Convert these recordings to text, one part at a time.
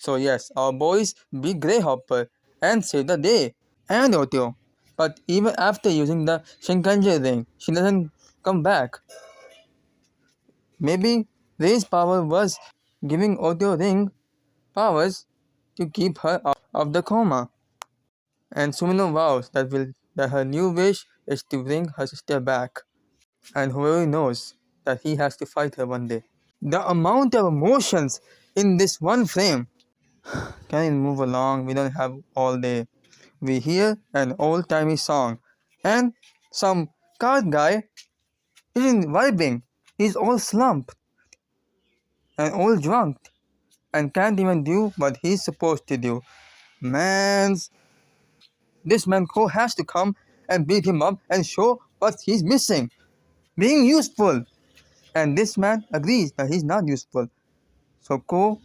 So yes, our boys beat Greyhopper and save the day. And Otio. But even after using the Shinkanji ring, she doesn't come back. Maybe Ray's power was giving Otio ring powers to keep her out of the coma. And Sumino vows that her new wish is to bring her sister back. And whoever knows that he has to fight her one day. The amount of emotions in this one frame. Can we move along? We don't have all day. We hear an old timey song, and some card guy isn't vibing. He's all slumped and all drunk and can't even do what he's supposed to do. Man's this man Ko has to come and beat him up and show what he's missing. Being useful. And this man agrees that he's not useful. So Ko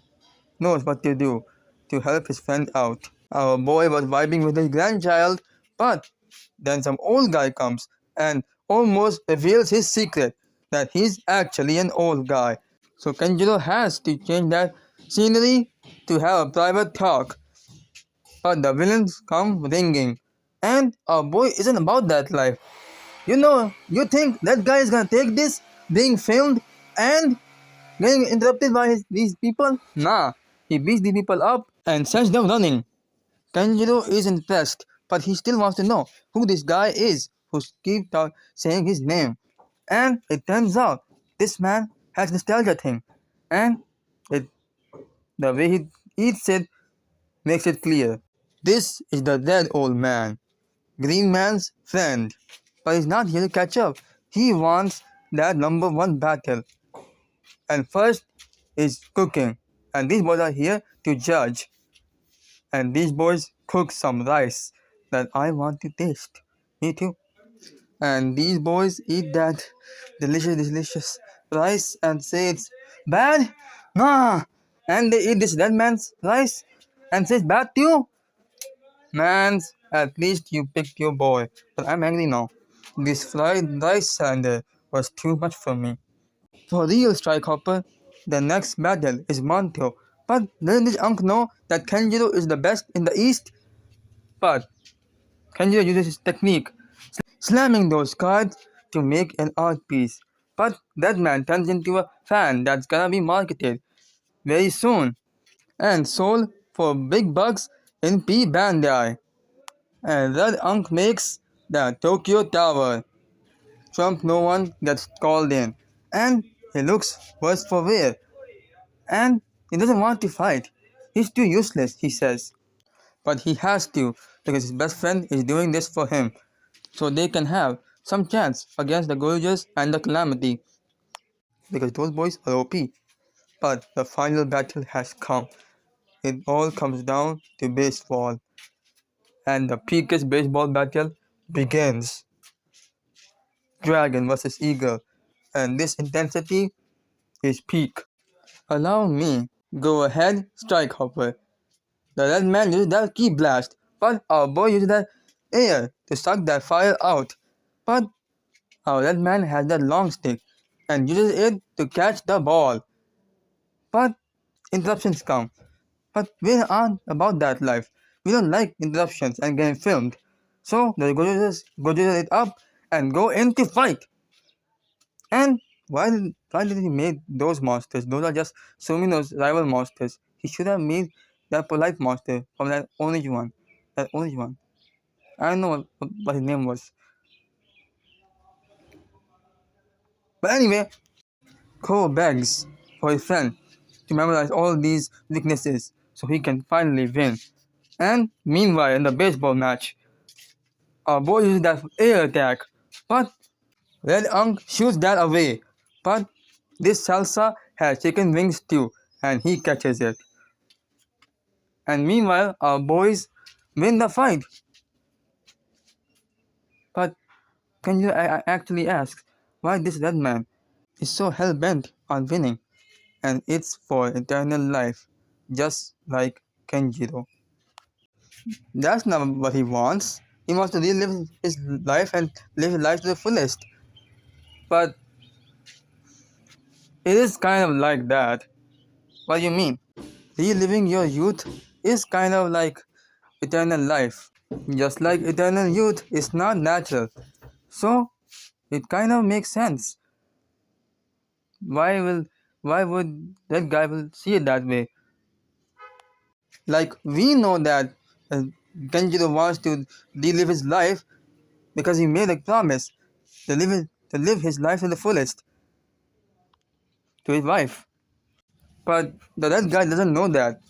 knows what to do to help his friend out. Our boy was vibing with his grandchild, but then some old guy comes and almost reveals his secret that he's actually an old guy. So Kenjiro has to change that scenery to have a private talk. But the villains come ringing. And our boy isn't about that life. You think that guy is gonna take this being filmed and getting interrupted by these people? Nah, he beats the people up and sends them running. Kanjiro is impressed, but he still wants to know who this guy is who keeps saying his name. And it turns out this man has nostalgia thing, and it, the way he eats it makes it clear. This is the dead old man, Green Man's friend, but he's not here to catch up. He wants that number one battle, and first is cooking, and these boys are here to judge. And these boys cook some rice that I want to taste. Me too. And these boys eat that delicious rice and say it's bad. Nah. And they eat this dead man's rice and say it's bad too. Mans, at least you picked your boy. But I'm angry now. This fried rice sander was too much for me. For real, Strike Hopper, the next battle is Monteo. But doesn't this Unk know that Kenjiro is the best in the East? But Kenjiro uses his technique, slamming those cards to make an art piece. But that man turns into a fan that's gonna be marketed very soon and sold for big bucks in P Bandai. And Red Unk makes the Tokyo Tower. Trump no one gets called in. And he looks worse for wear. And he doesn't want to fight. He's too useless, he says. But he has to because his best friend is doing this for him. So they can have some chance against the Gozyugers and the Calamity. Because those boys are OP. But the final battle has come. It all comes down to baseball. And the peakest baseball battle begins. Dragon versus Eagle. And this intensity is peak. Allow me. Go ahead, Strike Hopper. The red man uses that key blast, but our boy uses that air to suck that fire out. But our red man has that long stick and uses it to catch the ball. But interruptions come. But we aren't about that life. We don't like interruptions and getting filmed. So the go it up and go in to fight. And why did he make those monsters? Those are just Sumino's rival monsters. He should have made that polite monster from that orange one. That orange one. I don't know what his name was. But anyway, Ko begs for his friend to memorize all these weaknesses so he can finally win. And meanwhile, in the baseball match, our boy uses that air attack, but Red Unk shoots that away. But this salsa has chicken wings too, and he catches it. And meanwhile, our boys win the fight. But can you actually ask why this red man is so hell bent on winning? And it's for eternal life, just like Kenjiro. That's not what he wants. He wants to relive his life and live his life to the fullest. But it is kind of like that. What do you mean? reliving your youth is kind of like eternal life. Just like eternal youth is not natural. So it kind of makes sense. Why will why would that guy will see it that way? Like we know that uh, Kenjiro wants to relive his life because he made a promise to live his life to the fullest to his wife. But the red guy doesn't know that.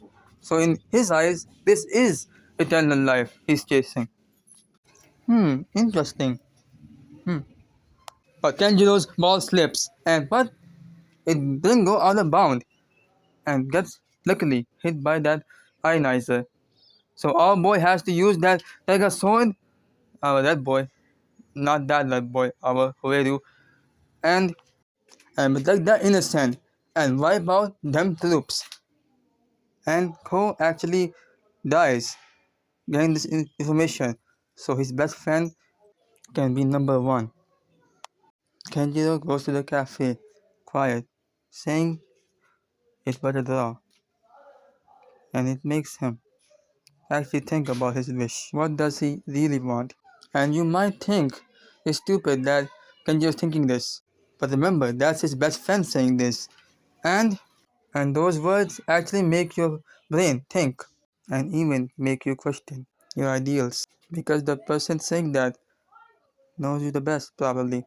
So in his eyes, this is eternal life he's chasing. Interesting. Hmm. But Kenjiro's ball slips, but it doesn't go out of bound and gets luckily hit by that ionizer. So our boy has to use that like a sword, our red boy, not that red boy, our Hoeru, and protect the innocent and wipe out them troops. And Ko actually dies getting this information, so his best friend can be number one. Kenjiro goes to the cafe, quiet, saying it's but a draw, and it makes him actually think about his wish. What does he really want? And you might think it's stupid that Kenjiro's thinking this, but remember that's his best friend saying this, and those words actually make your brain think, and even make you question your ideals, because the person saying that knows you the best, probably.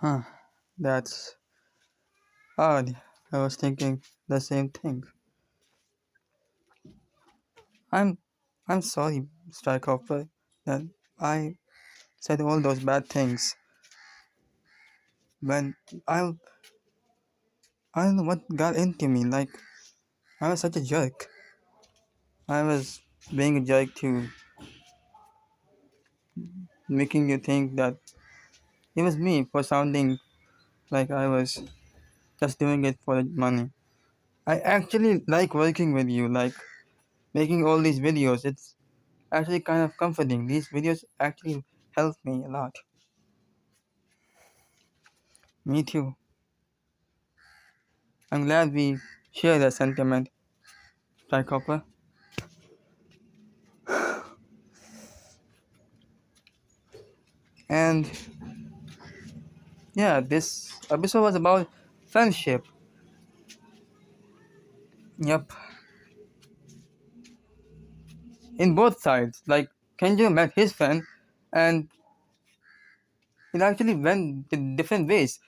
Huh, that's odd. I was thinking the same thing. I'm I'm sorry, Strikeoff, that I said all those bad things when I I don't know what got into me. Like I was such a jerk. I was being a jerk to making you think that it was me for sounding like I was just doing it for the money. I actually like working with you, like making all these videos. It's actually kind of comforting. These videos actually help me a lot. Me too. I'm glad we share that sentiment, Copper. And yeah, this episode was about friendship. Yep, in both sides. Like Kenjo met his friend, and it actually went in different ways.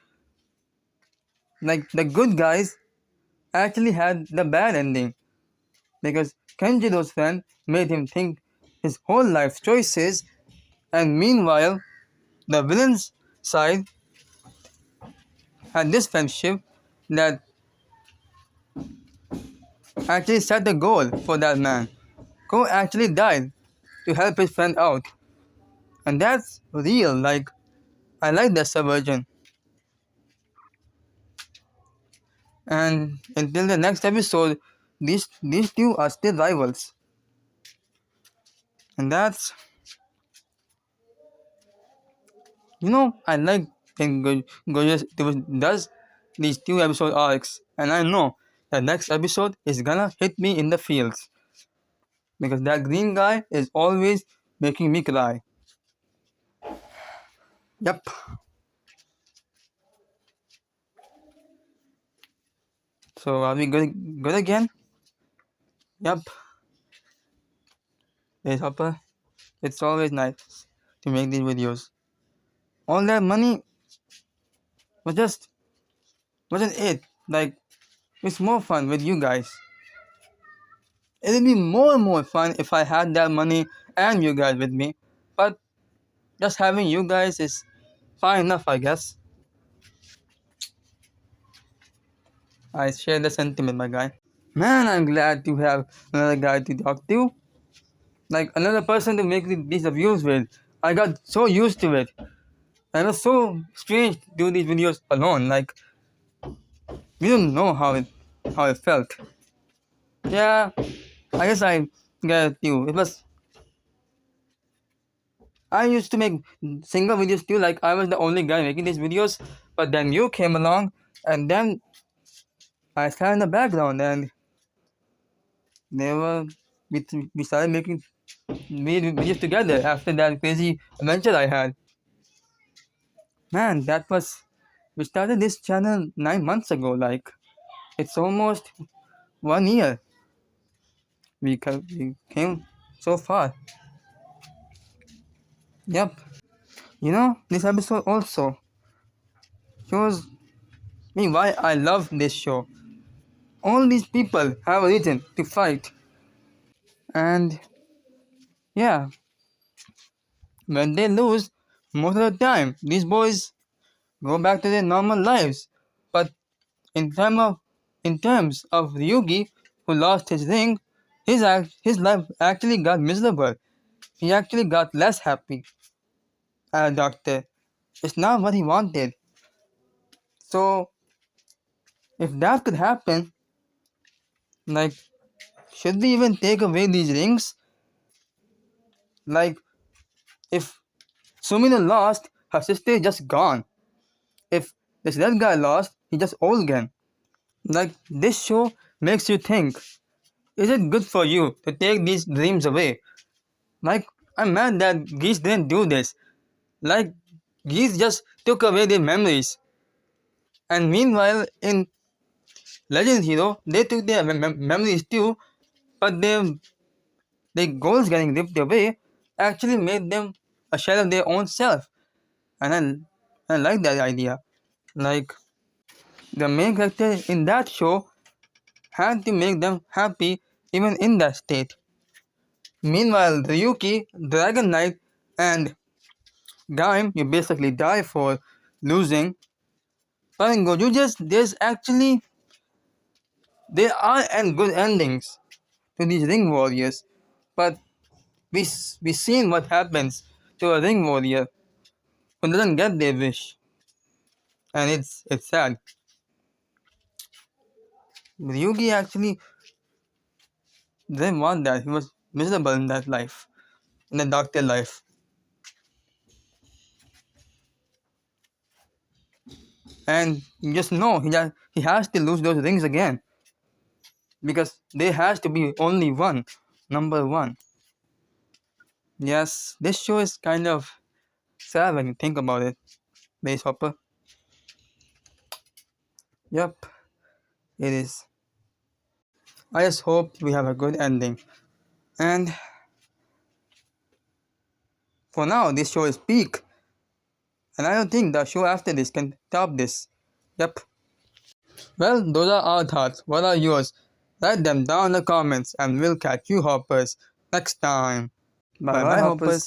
Like the good guys actually had the bad ending because Kenjiro's friend made him think his whole life's choices, and meanwhile, the villain's side had this friendship that actually set the goal for that man. Ko actually died to help his friend out. And that's real, like I like that subversion. And until the next episode, these two are still rivals. And that's I like when Goyes does these two episode arcs, and I know the next episode is gonna hit me in the feels because that green guy is always making me cry. Yep. So are we good again? Yep. Hey Hopper, it's always nice to make these videos. All that money was just wasn't it. Like it's more fun with you guys. It'd be more and more fun if I had that money and you guys with me. But just having you guys is fine enough, I guess. I share the sentiment, my guy. Man, I'm glad to have another guy to talk to. Like another person to make these reviews with. I got so used to it. And it was so strange to do these videos alone. Like we don't know how it felt. Yeah, I guess I get you. It was I used to make single videos too, like I was the only guy making these videos, but then you came along and then I sat in the background and They were we started making videos together after that crazy adventure I had. Man, that was we started this channel 9 months ago. Like it's almost 1 year. We came so far. Yep. This episode also shows me why I love this show. All these people have a reason to fight. And yeah, when they lose, most of the time, these boys go back to their normal lives. But in term of in terms of Ryugi, who lost his ring, his life actually got miserable. He actually got less happy as a doctor. It's not what he wanted. So if that could happen, like, should we even take away these rings? Like, if Sumino lost, her sister is just gone. If this red guy lost, he just old again. Like, this show makes you think, is it good for you to take these dreams away? Like, I'm mad that Geese didn't do this. Like, Geese just took away their memories. And meanwhile, in Legend Hero, they took their memories too, but their goals getting ripped away actually made them a shell of their own self. And I like that idea. Like, the main character in that show had to make them happy even in that state. Meanwhile, Ryuki, Dragon Knight, and Gaim, you basically die for losing. But in gozyugers, there are good endings to these ring warriors. But we seen what happens to a ring warrior who doesn't get their wish, and it's sad. Ryugi actually didn't want that. He was miserable in that life, in the doctor life. And you just know he has to lose those rings again because there has to be only one, number one. Yes, this show is kind of sad when you think about it, Base Hopper. Yep, it is. I just hope we have a good ending. And for now, this show is peak, and I don't think the show after this can top this. Yep. Well, those are our thoughts. What are yours? Write them down in the comments, and we'll catch you hoppers next time. Bye bye, hoppers.